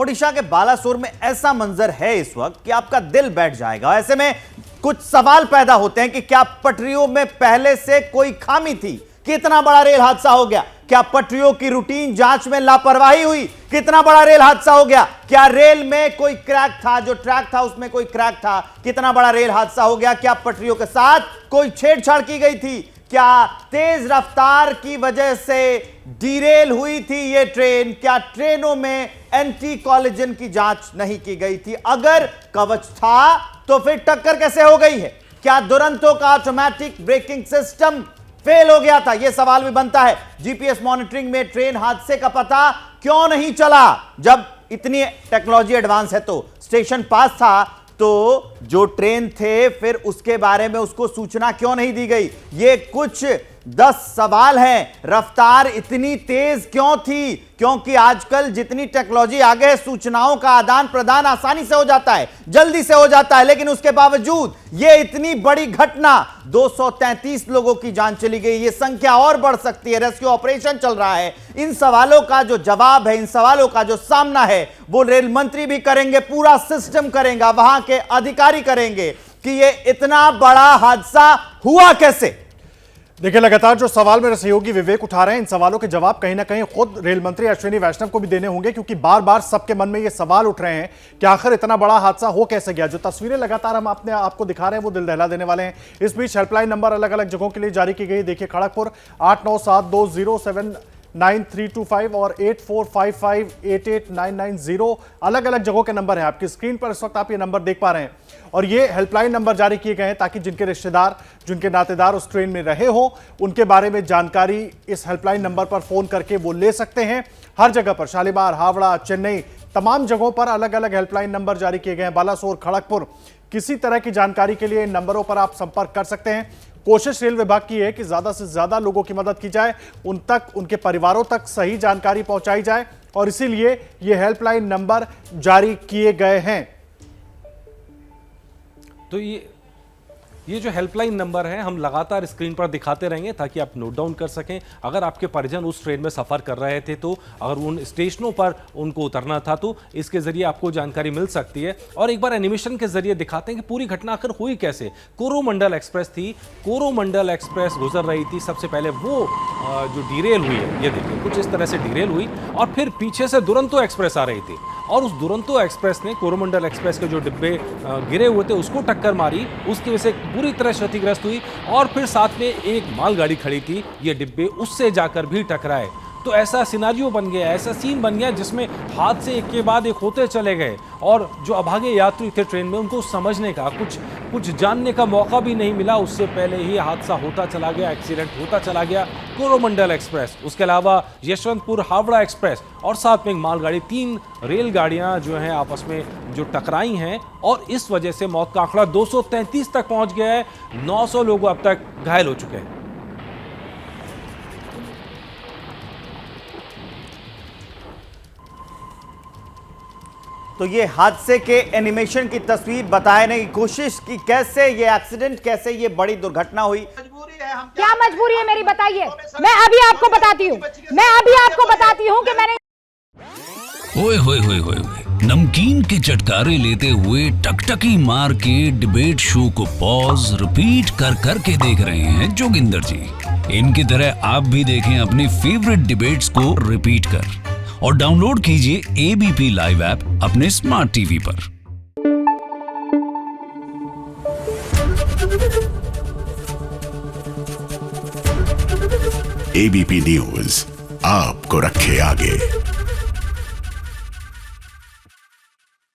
ओडिशा के बालासोर में ऐसा मंजर है इस वक्त कि आपका दिल बैठ जाएगा। ऐसे में कुछ सवाल पैदा होते हैं कि क्या पटरियों में पहले से कोई खामी थी? कितना बड़ा रेल हादसा हो गया? क्या पटरियों की रूटीन जांच में लापरवाही हुई? कितना बड़ा रेल हादसा हो गया? क्या रेल में कोई क्रैक था? जो ट्रैक था उसमें कोई क्रैक था? कितना बड़ा रेल हादसा हो गया? क्या पटरियों के साथ कोई छेड़छाड़ की गई थी? क्या तेज रफ्तार की वजह से डीरेल हुई थी ये ट्रेन? क्या ट्रेनों में एंटी कॉलिजन की जांच नहीं की गई थी? अगर कवच था तो फिर टक्कर कैसे हो गई है? क्या दुरंतो का ऑटोमेटिक ब्रेकिंग सिस्टम फेल हो गया था? यह सवाल भी बनता है। जीपीएस मॉनिटरिंग में ट्रेन हादसे का पता क्यों नहीं चला? जब इतनी टेक्नोलॉजी एडवांस है तो स्टेशन पास था, तो जो ट्रेन थे फिर उसके बारे में उसको सूचना क्यों नहीं दी गई? ये कुछ 10 सवाल हैं। रफ्तार इतनी तेज क्यों थी? क्योंकि आजकल जितनी टेक्नोलॉजी आगे है, सूचनाओं का आदान प्रदान आसानी से हो जाता है, जल्दी से हो जाता है, लेकिन उसके बावजूद ये इतनी बड़ी घटना, 233 लोगों की जान चली गई, ये संख्या और बढ़ सकती है। रेस्क्यू ऑपरेशन चल रहा है। इन सवालों का जो जवाब है, इन सवालों का जो सामना है, वो रेल मंत्री भी करेंगे, पूरा सिस्टम करेगा, वहां के अधिकारी करेंगे कि ये इतना बड़ा हादसा हुआ कैसे। देखिए, लगातार जो सवाल मेरे सहयोगी विवेक उठा रहे हैं, इन सवालों के जवाब कहीं ना कहीं खुद रेल मंत्री अश्विनी वैष्णव को भी देने होंगे, क्योंकि बार बार सबके मन में ये सवाल उठ रहे हैं कि आखिर इतना बड़ा हादसा हो कैसे गया। जो तस्वीरें लगातार हम आपको दिखा रहे हैं वो दिल दहला देने वाले हैं। इस बीच हेल्पलाइन नंबर अलग अलग जगहों के लिए जारी की गई। देखिए, खड़गपुर 8972079325 और 8455889990 अलग अलग जगहों के नंबर हैं। आपकी स्क्रीन पर इस वक्त आप ये नंबर देख पा रहे हैं, और ये हेल्पलाइन नंबर जारी किए गए हैं ताकि जिनके रिश्तेदार, जिनके नातेदार उस ट्रेन में रहे हो, उनके बारे में जानकारी इस हेल्पलाइन नंबर पर फोन करके वो ले सकते हैं। हर जगह पर, शालीमार, हावड़ा, चेन्नई, तमाम जगहों पर अलग अलग हेल्पलाइन नंबर जारी किए गए हैं। बालासोर, खड़गपुर, किसी तरह की जानकारी के लिए इन नंबरों पर आप संपर्क कर सकते हैं। कोशिश रेल विभाग की है कि ज्यादा से ज्यादा लोगों की मदद की जाए, उन तक, उनके परिवारों तक सही जानकारी पहुंचाई जाए, और इसीलिए ये हेल्पलाइन नंबर जारी किए गए हैं। तो ये जो हेल्पलाइन नंबर है हम लगातार स्क्रीन पर दिखाते रहेंगे ताकि आप नोट डाउन कर सकें। अगर आपके परिजन उस ट्रेन में सफ़र कर रहे थे, तो अगर उन स्टेशनों पर उनको उतरना था, तो इसके ज़रिए आपको जानकारी मिल सकती है। और एक बार एनिमेशन के ज़रिए दिखाते हैं कि पूरी घटना आखिर हुई कैसे। कोरोमंडल एक्सप्रेस थी, कोरोमंडल एक्सप्रेस गुजर रही थी। सबसे पहले वो जो डीरेल हुई है, ये देखिए कुछ इस तरह से डीरेल हुई, और फिर पीछे से दुरंतो एक्सप्रेस आ रही थी, और उस दुरंतो एक्सप्रेस ने कोरोमंडल एक्सप्रेस के जो डिब्बे गिरे हुए थे उसको टक्कर मारी। उसकी वजह से पूरी तरह क्षतिग्रस्त हुई, और फिर साथ में एक मालगाड़ी खड़ी थी, ये डिब्बे उससे जाकर भी टकराए। तो ऐसा सिनारियो बन गया, ऐसा सीन बन गया जिसमें हादसे एक के बाद एक होते चले गए, और जो अभागे यात्री थे ट्रेन में, उनको समझने का, कुछ जानने का मौका भी नहीं मिला। उससे पहले ही हादसा होता चला गया, एक्सीडेंट होता चला गया। कोरोमंडल एक्सप्रेस, उसके अलावा यशवंतपुर हावड़ा एक्सप्रेस, और साथ में एक मालगाड़ी, 3 रेलगाड़ियां जो हैं आपस में जो टकराई हैं, और इस वजह से मौत का आंकड़ा 233 तक पहुंच गया है। 900 लोग अब तक घायल हो चुके हैं। तो ये हादसे के एनिमेशन की तस्वीर बताने की कोशिश की, कैसे ये एक्सीडेंट, कैसे ये बड़ी दुर्घटना हुई। क्या मजबूरी है मेरी, बताइए। मैं अभी आपको बताती हूँ कि मैंने ओए होए होए होए, नमकीन के चटकारे लेते हुए टकटकी मार के डिबेट शो को पॉज रिपीट कर करके देख रहे हैं जोगिंदर जी। इनकी तरह आप भी देखें अपनी फेवरेट डिबेट्स को रिपीट कर, और डाउनलोड कीजिए एबीपी लाइव ऐप अपने स्मार्ट टीवी पर। एबीपी न्यूज आपको रखे आगे।